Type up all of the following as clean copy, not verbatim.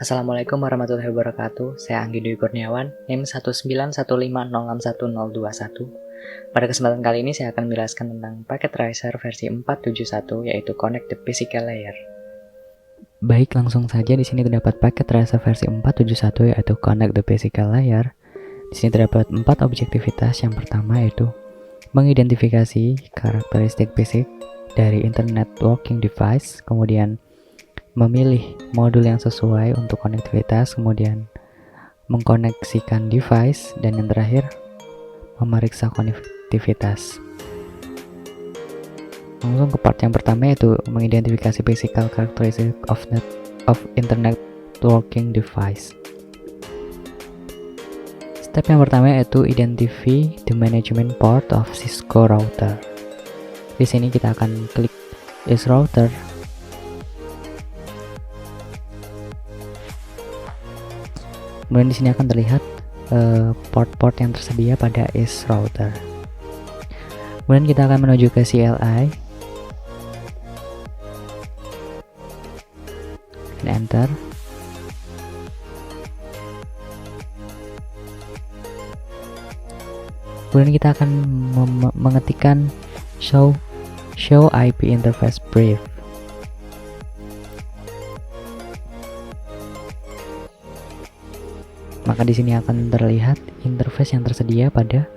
Assalamualaikum warahmatullahi wabarakatuh. Saya Anggi Dwi Kurniawan, NIM 191506041. Pada kesempatan kali ini saya akan menjelaskan tentang paket tracer versi 471, yaitu Connect the Physical Layer. Baik, langsung saja di sini terdapat paket tracer versi 471 yaitu Connect the Physical Layer. Di sini terdapat 4 objektivitas. Yang pertama yaitu mengidentifikasi karakteristik fisik dari Internet Working Device, kemudian memilih modul yang sesuai untuk konektivitas, kemudian mengkoneksikan device, dan yang terakhir memeriksa konektivitas. Langsung ke part yang pertama yaitu mengidentifikasi physical characteristic of Internet Working Device. Step yang pertama yaitu identify the management port of Cisco router. Di sini kita akan klik is router. Kemudian di sini akan terlihat port-port yang tersedia pada is router. Kemudian kita akan menuju ke CLI dan enter. Kemudian kita akan mengetikkan show IP interface brief. Maka di sini akan terlihat interface yang tersedia pada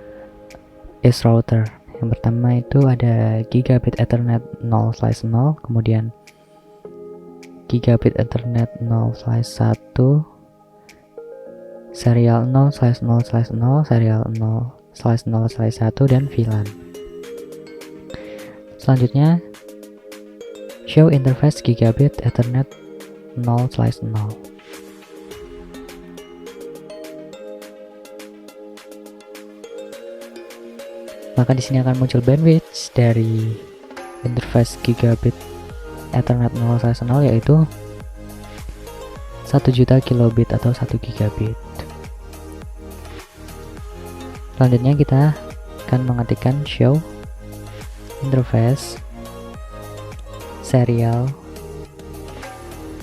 is router. Yang pertama itu ada Gigabit Ethernet 0/0, kemudian Gigabit Ethernet 0/1, serial 0/0/0, serial 0/0/1, dan VLAN. Selanjutnya show interface Gigabit Ethernet 0/0. Maka di sini akan muncul bandwidth dari interface Gigabit Ethernet 0/0 yaitu 1.000.000 kilobit atau 1 gigabit. Selanjutnya kita akan mengetikkan show interface serial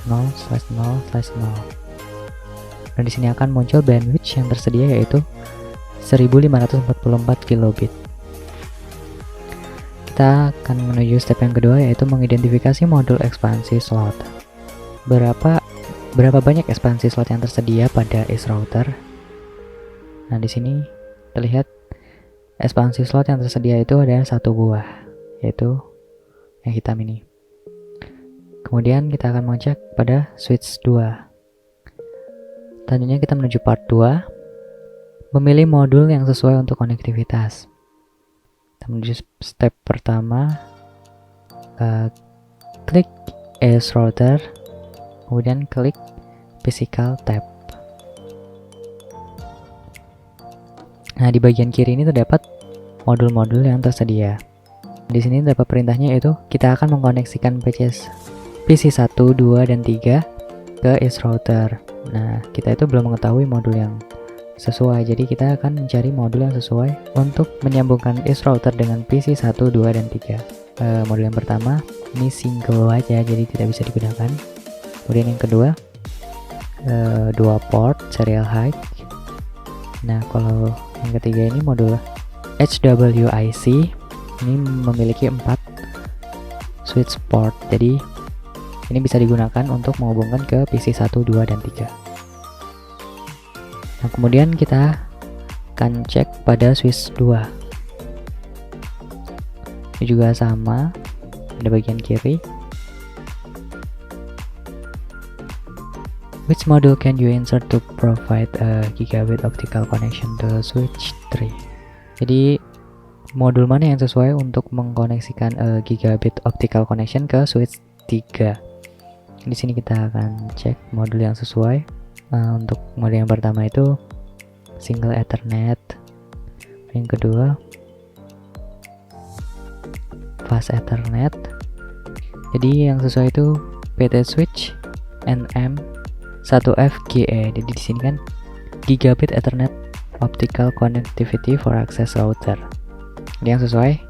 0/0/0. Dan di sini akan muncul bandwidth yang tersedia yaitu 1544 kilobit. Kita akan menuju step yang kedua yaitu mengidentifikasi modul ekspansi slot. Berapa banyak ekspansi slot yang tersedia pada is router? Nah, di sini terlihat ekspansi slot yang tersedia itu ada 1 buah, yaitu yang hitam ini. Kemudian kita akan mengecek pada switch 2. Selanjutnya kita menuju part 2, memilih modul yang sesuai untuk konektivitas. Kita menuju step pertama, klik is router, kemudian klik physical tab. Nah, di bagian kiri ini terdapat modul-modul yang tersedia. Di sini terdapat perintahnya yaitu kita akan mengkoneksikan PC 1, 2, dan 3 ke is router. Nah, kita itu belum mengetahui modul yang sesuai, jadi kita akan mencari modul yang sesuai untuk menyambungkan is router dengan PC 1, 2, dan 3. Modul yang pertama ini single aja, jadi tidak bisa digunakan. Kemudian yang kedua 2 port serial high. Nah, kalau yang ketiga ini modul HWIC, ini memiliki 4 switch port, jadi ini bisa digunakan untuk menghubungkan ke PC 1, 2, dan 3. Nah, kemudian kita akan cek pada switch 2. Ini juga sama, pada bagian kiri. Which module can you insert to provide a gigabit optical connection to switch 3? Jadi modul mana yang sesuai untuk mengkoneksikan gigabit optical connection ke switch 3? Di sini kita akan cek modul yang sesuai. Untuk modul yang pertama itu single Ethernet, yang kedua fast Ethernet. Jadi yang sesuai itu PT switch NM1FGE. Jadi di sini kan Gigabit Ethernet Optical Connectivity for Access Router. Jadi yang sesuai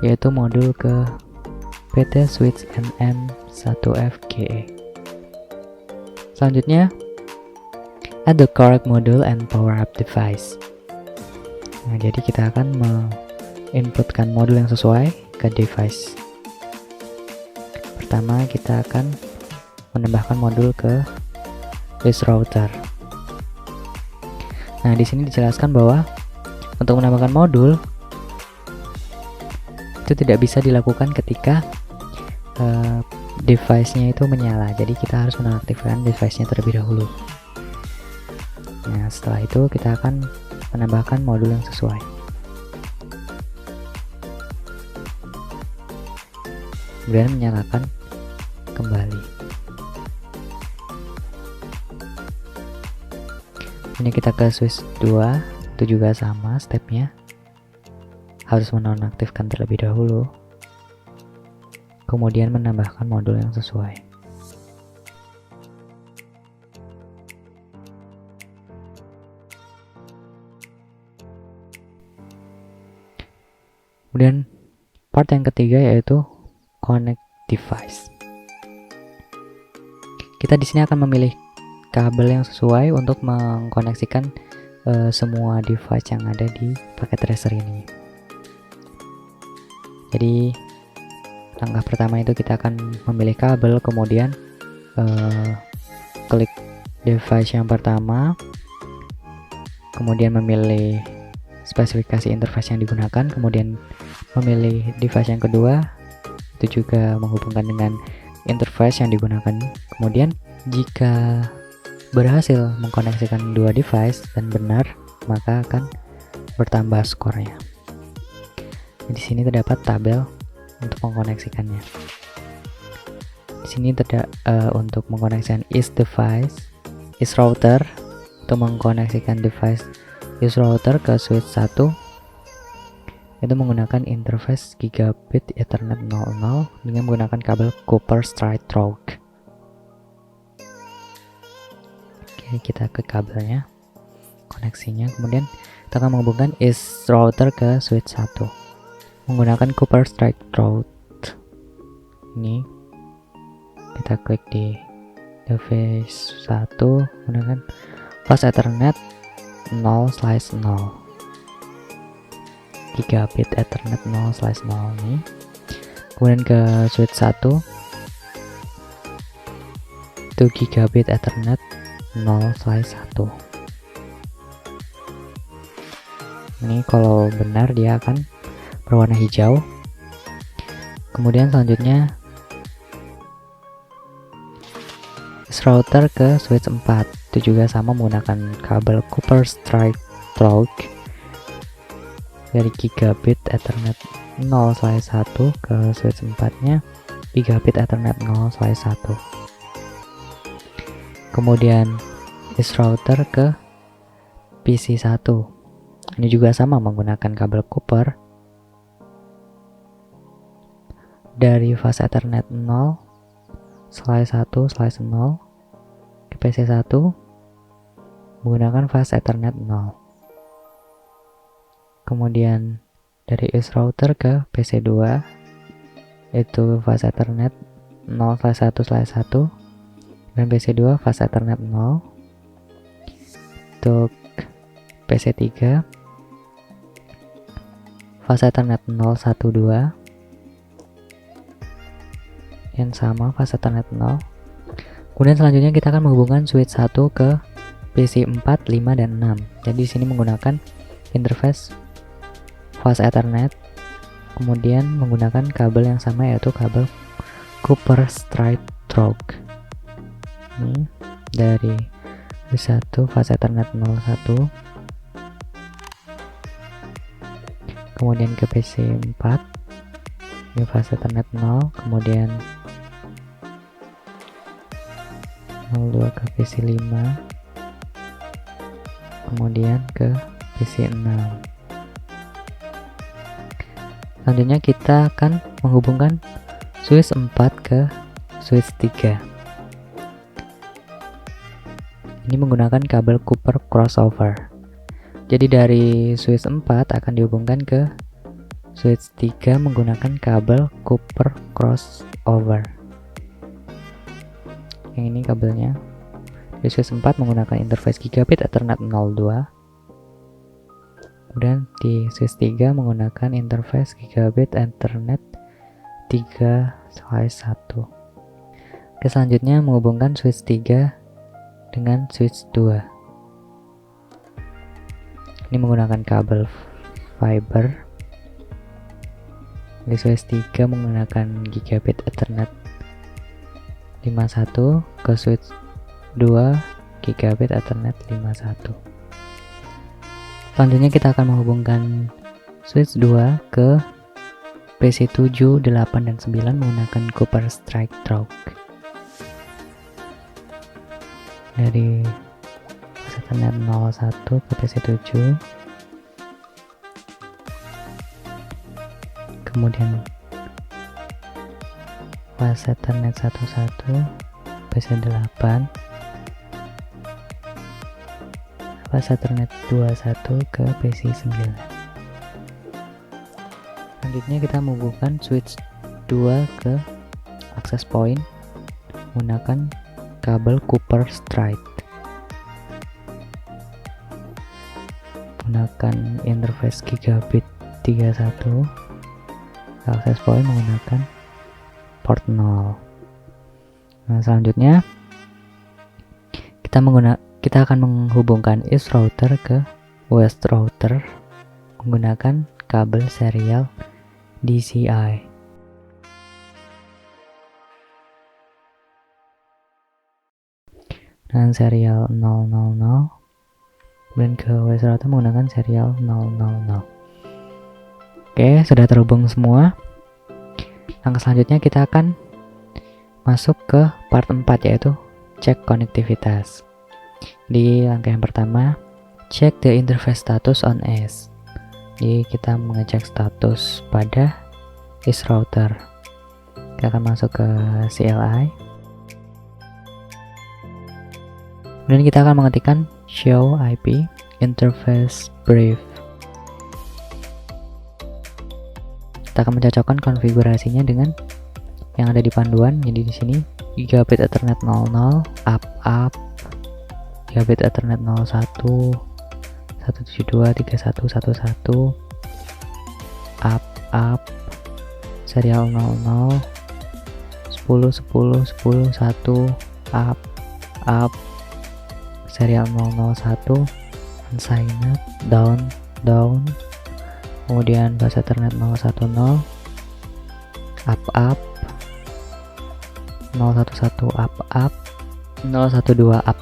yaitu modul ke PT switch NM1FGE. Selanjutnya, add the correct module and power up device. Nah, jadi kita akan inputkan modul yang sesuai ke device. Pertama, kita akan menambahkan modul ke list router. Nah, di sini dijelaskan bahwa untuk menambahkan modul itu tidak bisa dilakukan ketika device-nya itu menyala. Jadi kita harus menonaktifkan device-nya terlebih dahulu. Nah, setelah itu kita akan menambahkan modul yang sesuai. Kemudian menyalakan kembali. Ini kita ke switch 2, itu juga sama stepnya. Harus menonaktifkan terlebih dahulu. Kemudian menambahkan modul yang sesuai. Kemudian part yang ketiga yaitu connect device. Kita di sini akan memilih kabel yang sesuai untuk mengkoneksikan semua device yang ada di paket tracer ini. Jadi langkah pertama itu kita akan memilih kabel, kemudian klik device yang pertama, kemudian memilih spesifikasi interface yang digunakan, kemudian memilih device yang kedua, itu juga menghubungkan dengan interface yang digunakan. Kemudian jika berhasil mengkoneksikan dua device dan benar, maka akan bertambah skornya. Di sini terdapat tabel untuk mengkoneksikannya. Di sini untuk mengkoneksikan is router, untuk mengkoneksikan device is router ke switch 1 itu menggunakan interface gigabit Ethernet 00 dengan menggunakan kabel Copper Straight Through. Oke, kita ke kabelnya, koneksinya, kemudian kita akan menghubungkan is router ke switch 1 menggunakan Copper Straight Through. Ini kita klik di device 1 menggunakan fast Ethernet 0/0 gigabit Ethernet 0/0 ini. Kemudian ke switch 1 itu gigabit Ethernet 0/1. Ini kalau benar dia akan berwarna hijau. Kemudian selanjutnya router ke switch 4, itu juga sama menggunakan kabel Copper Straight Through dari gigabit Ethernet 0/1 ke switch 4 nya gigabit Ethernet 0/1. Kemudian is router ke PC 1, ini juga sama menggunakan kabel Copper dari fast Ethernet 0/1/0 ke PC 1 menggunakan fast Ethernet 0. Kemudian dari is router ke PC 2 itu fast Ethernet 0/1/1 dan PC 2 fast Ethernet 0. Untuk PC 3 fast Ethernet 0/1/2 yang sama fast Ethernet 0. Kemudian selanjutnya kita akan menghubungkan switch 1 ke PC 4, 5, dan 6. Jadi di sini menggunakan interface fast Ethernet, kemudian menggunakan kabel yang sama yaitu kabel Copper Straight Through. Ini dari switch 1 fast Ethernet 01, kemudian ke PC 4 ini fast Ethernet 0, kemudian 02 ke PC 5, kemudian ke PC 6. Selanjutnya kita akan menghubungkan switch 4 ke switch 3. Ini menggunakan kabel Copper crossover. Jadi dari switch 4 akan dihubungkan ke switch 3 menggunakan kabel Copper crossover. Yang ini kabelnya Di switch 4 menggunakan interface gigabit Ethernet 02. Kemudian di switch 3 menggunakan interface gigabit Ethernet 3/1. Oke, selanjutnya menghubungkan switch 3 dengan switch 2. Ini menggunakan kabel fiber. Di switch 3 menggunakan gigabit Ethernet 51 ke switch 2 gigabit Ethernet 51. Selanjutnya kita akan menghubungkan switch 2 ke PC 7, 8, dan 9 menggunakan Copper Strike Through. Dari Ethernet 01 ke PC 7, kemudian flash Ethernet 11 PC 8, flash Ethernet 21 ke PC 9. Selanjutnya kita menghubungkan switch 2 ke access point menggunakan kabel Copper Strike. Menggunakan interface gigabit 31. Access point menggunakan port 0. Nah, selanjutnya kita akan menghubungkan east router ke west router menggunakan kabel serial DCI. Dengan serial 000, dan ke west router menggunakan serial 000. Oke, sudah terhubung semua. Langkah selanjutnya kita akan masuk ke part 4, yaitu cek konektivitas. Di langkah yang pertama, check the interface status on east. Jadi kita mengecek status pada east router. Kita akan masuk ke CLI. Kemudian kita akan mengetikkan show IP interface brief. Kita akan mencocokkan konfigurasinya dengan yang ada di panduan. Jadi di sini gigabit Ethernet 00 up, gigabit Ethernet 01 172 3111 up, serial 00 10 10 10 1 up, serial 001 unsigned down, kemudian bus Ethernet 010 up 011 up 012 up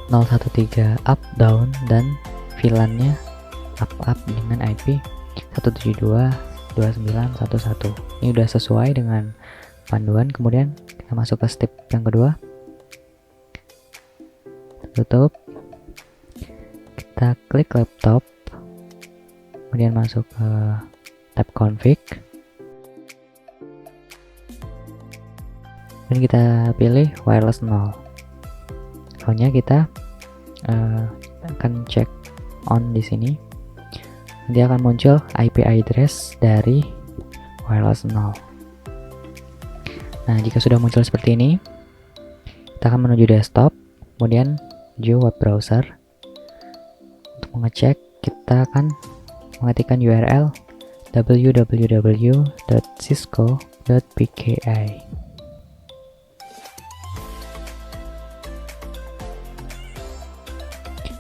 013 up down, dan VLAN-nya up dengan IP 172.29.11. Ini udah sesuai dengan panduan. Kemudian kita masuk ke step yang kedua, tutup, kita klik laptop, kemudian masuk ke tab config, dan kita pilih wireless 0. Soalnya kita akan cek on di sini. Nanti akan muncul IP address dari wireless 0. Nah, jika sudah muncul seperti ini, kita akan menuju desktop, kemudian menuju web browser. Untuk mengecek, kita akan mengetikkan URL www.cisco.pki.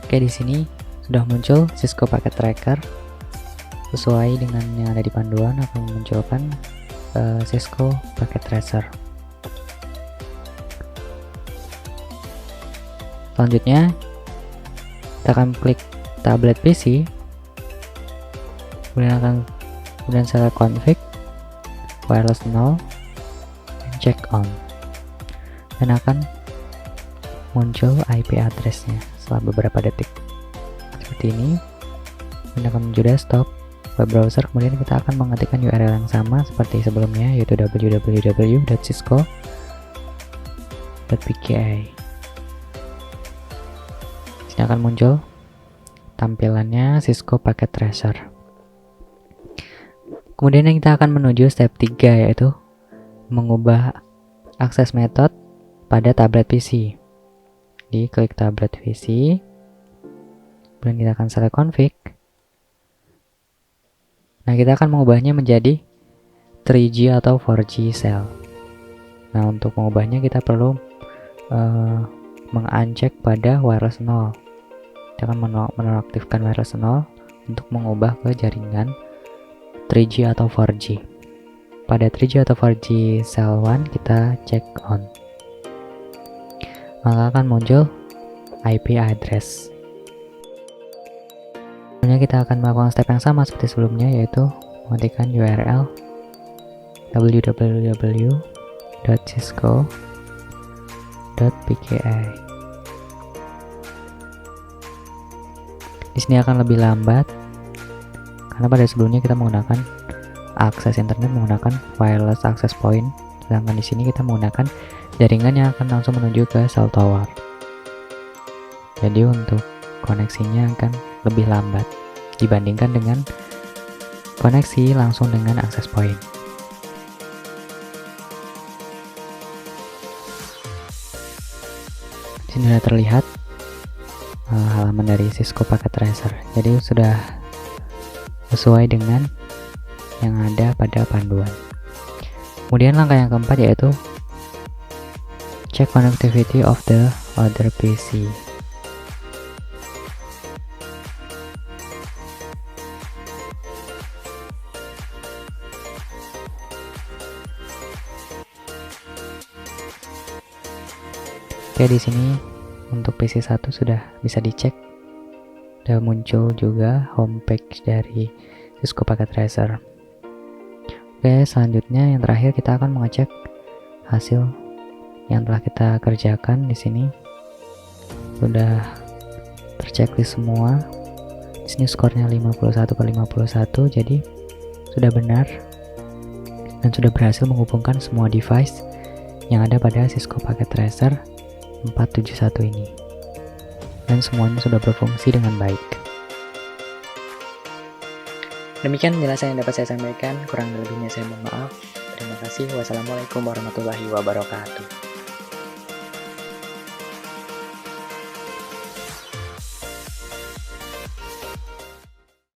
Oke, di sini sudah muncul Cisco Packet Tracker. Sesuai dengan yang ada di panduan, akan memunculkan Cisco Packet Tracer. Selanjutnya, kita akan klik tablet PC, kemudian select config wireless 0 dan check on, dan akan muncul IP address-nya setelah beberapa detik seperti ini. Kemudian akan menuju desktop, web browser, kemudian kita akan mengetikkan URL yang sama seperti sebelumnya, yaitu www.cisco.pki. Ini akan muncul tampilannya Cisco Packet Tracer. Kemudian kita akan menuju step 3, yaitu mengubah akses method pada tablet PC. di klik tablet PC, kemudian kita akan select config. Nah, kita akan mengubahnya menjadi 3G atau 4G cell. Nah, untuk mengubahnya kita perlu meng-uncheck pada wireless 0. Kita akan menonaktifkan wireless 0 untuk mengubah ke jaringan 3G atau 4G. Pada 3G atau 4G cell 1 kita check on. Maka akan muncul IP address. Selanjutnya kita akan melakukan step yang sama seperti sebelumnya, yaitu mengetikkan URL www.cisco.pki. Di sini akan lebih lambat karena pada sebelumnya kita menggunakan akses internet menggunakan wireless access point, sedangkan di sini kita menggunakan jaringan yang akan langsung menuju ke cell tower. Jadi untuk koneksinya akan lebih lambat dibandingkan dengan koneksi langsung dengan access point. Di sini sudah terlihat halaman dari Cisco Packet Tracer. Jadi sudah sesuai dengan yang ada pada panduan. Kemudian langkah yang keempat yaitu check connectivity of the other PC. Oke, di sini untuk PC1 sudah bisa dicek. Sudah muncul juga homepage dari Cisco Packet Tracer. Oke, selanjutnya yang terakhir kita akan mengecek hasil yang telah kita kerjakan. Di sini sudah terchecklist semua. Di sini skornya 51/51, jadi sudah benar dan sudah berhasil menghubungkan semua device yang ada pada Cisco Packet Tracer 471 ini, dan semuanya sudah berfungsi dengan baik. Demikian penjelasan yang dapat saya sampaikan, kurang lebihnya saya mohon maaf. Terima kasih. Wassalamualaikum warahmatullahi wabarakatuh.